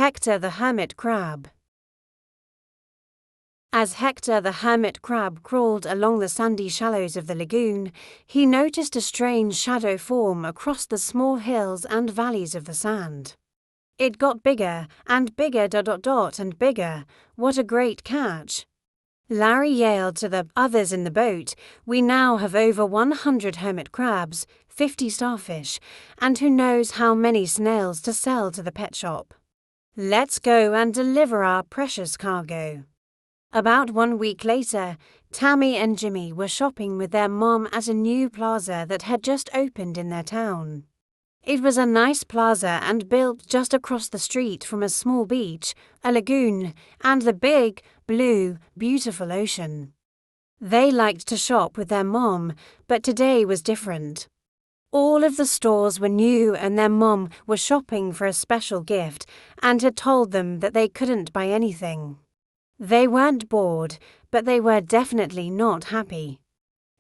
Hector the Hermit Crab. As Hector the hermit crab crawled along the sandy shallows of the lagoon, he noticed a strange shadow form across the small hills and valleys of the sand. It got bigger and bigger and bigger. What a great catch! Larry yelled to the others in the boat, "We now have over 100 hermit crabs, 50 starfish, and who knows how many snails to sell to the pet shop. Let's go and deliver our precious cargo." About 1 week later, Tammy and Jimmy were shopping with their mom at a new plaza that had just opened in their town. It was a nice plaza and built just across the street from a small beach, a lagoon, and the big, blue, beautiful ocean. They liked to shop with their mom, but today was different. All of the stores were new and their mom was shopping for a special gift and had told them that they couldn't buy anything. They weren't bored, but they were definitely not happy.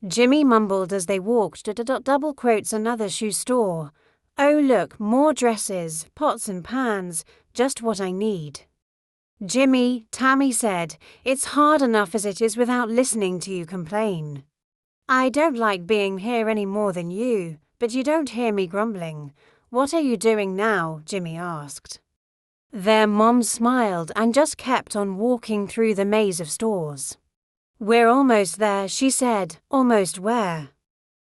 Jimmy mumbled as they walked to double quotes another shoe store. "Oh look, more dresses, pots and pans, just what I need." "Jimmy," Tammy said, "it's hard enough as it is without listening to you complain. I don't like being here any more than you, but you don't hear me grumbling. What are you doing now?" Jimmy asked. Their mom smiled and just kept on walking through the maze of stores. "We're almost there," she said. "Almost where?"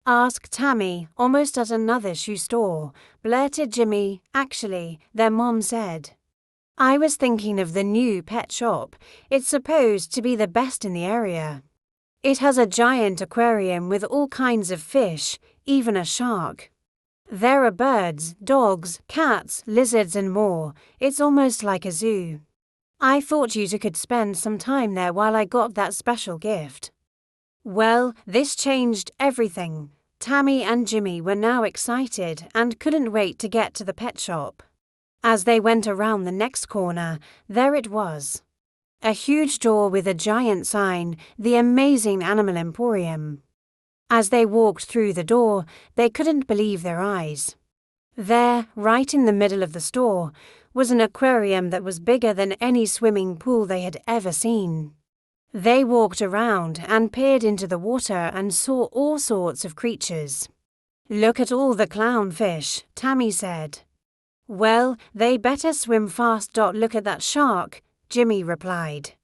asked Tammy, almost at another shoe store. Blurted Jimmy. "Actually," their mom said, "I was thinking of the new pet shop. It's supposed to be the best in the area. It has a giant aquarium with all kinds of fish, even a shark. There are birds, dogs, cats, lizards and more. It's almost like a zoo. I thought you two could spend some time there while I got that special gift." Well, this changed everything. Tammy and Jimmy were now excited and couldn't wait to get to the pet shop. As they went around the next corner, there it was. A huge door with a giant sign, "The Amazing Animal Emporium." As they walked through the door, they couldn't believe their eyes. There, right in the middle of the store, was an aquarium that was bigger than any swimming pool they had ever seen. They walked around and peered into the water and saw all sorts of creatures. "Look at all the clownfish," Tammy said. "Well, they better swim fast. Look at that shark," Jimmy replied.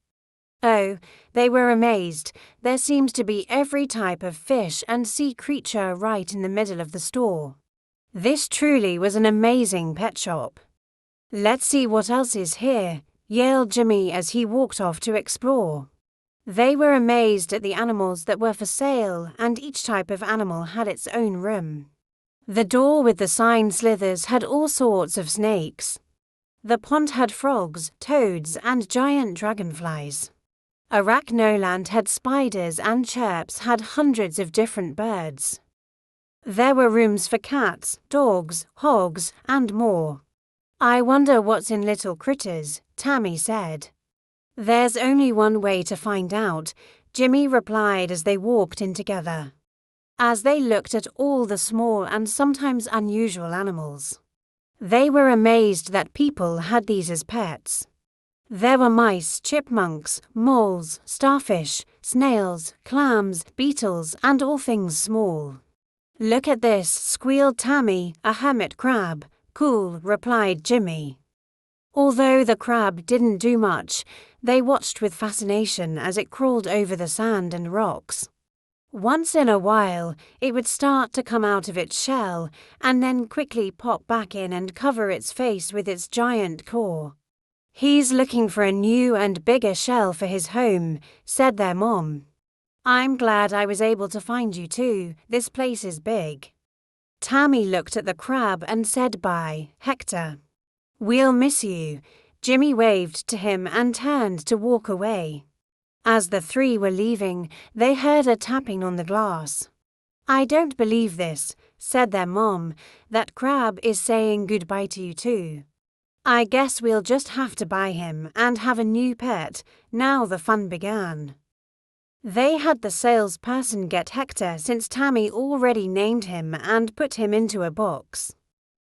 Oh, they were amazed. There seemed to be every type of fish and sea creature right in the middle of the store. This truly was an amazing pet shop. "Let's see what else is here," yelled Jimmy as he walked off to explore. They were amazed at the animals that were for sale, and each type of animal had its own room. The door with the sign slithers had all sorts of snakes. The pond had frogs, toads, and giant dragonflies. Arachnoland had spiders and chirps had hundreds of different birds. There were rooms for cats, dogs, hogs, and more. "I wonder what's in little critters," Tammy said. "There's only one way to find out," Jimmy replied as they walked in together. As they looked at all the small and sometimes unusual animals, they were amazed that people had these as pets. There were mice, chipmunks, moles, starfish, snails, clams, beetles, and all things small. "Look at this," squealed Tammy, "a hermit crab." "Cool," replied Jimmy. Although the crab didn't do much, they watched with fascination as it crawled over the sand and rocks. Once in a while, it would start to come out of its shell and then quickly pop back in and cover its face with its giant claw. "He's looking for a new and bigger shell for his home," said their mom. "I'm glad I was able to find you too. This place is big." Tammy looked at the crab and said, "Bye, Hector. We'll miss you." Jimmy waved to him and turned to walk away. As the three were leaving, they heard a tapping on the glass. "I don't believe this," said their mom. "That crab is saying goodbye to you too. I guess we'll just have to buy him and have a new pet." Now the fun began. They had the salesperson get Hector since Tammy already named him and put him into a box.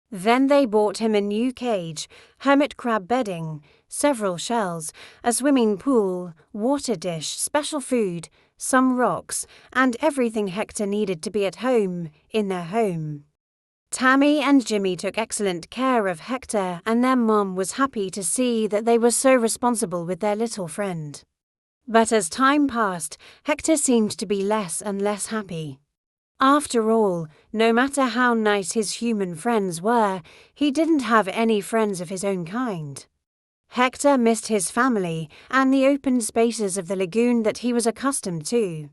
Then they bought him a new cage, hermit crab bedding, several shells, a swimming pool, water dish, special food, some rocks, and everything Hector needed to be at home, in their home. Tammy and Jimmy took excellent care of Hector, and their mom was happy to see that they were so responsible with their little friend. But as time passed, Hector seemed to be less and less happy. After all, no matter how nice his human friends were, he didn't have any friends of his own kind. Hector missed his family and the open spaces of the lagoon that he was accustomed to.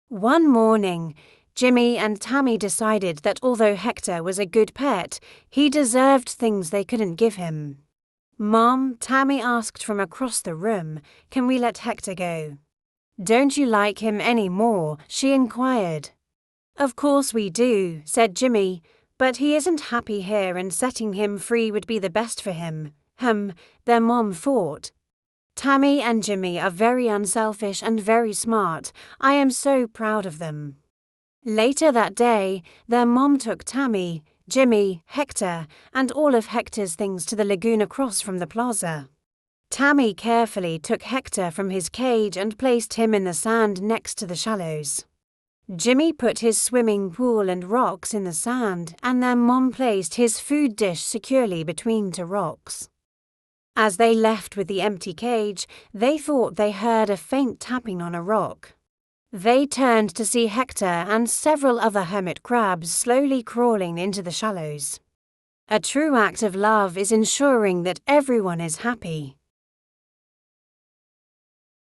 One morning, Jimmy and Tammy decided that although Hector was a good pet, he deserved things they couldn't give him. Mom, Tammy asked from across the room, "Can we let Hector go?" "Don't you like him any more?" she inquired. "Of course we do," said Jimmy, "but he isn't happy here and setting him free would be the best for him." Their mom thought. "Tammy and Jimmy are very unselfish and very smart. I am so proud of them." Later that day, their mom took Tammy, Jimmy, Hector, and all of Hector's things to the lagoon across from the plaza. Tammy carefully took Hector from his cage and placed him in the sand next to the shallows. Jimmy put his swimming pool and rocks in the sand, and their mom placed his food dish securely between two rocks. As they left with the empty cage, they thought they heard a faint tapping on a rock. They turned to see Hector and several other hermit crabs slowly crawling into the shallows. A true act of love is ensuring that everyone is happy.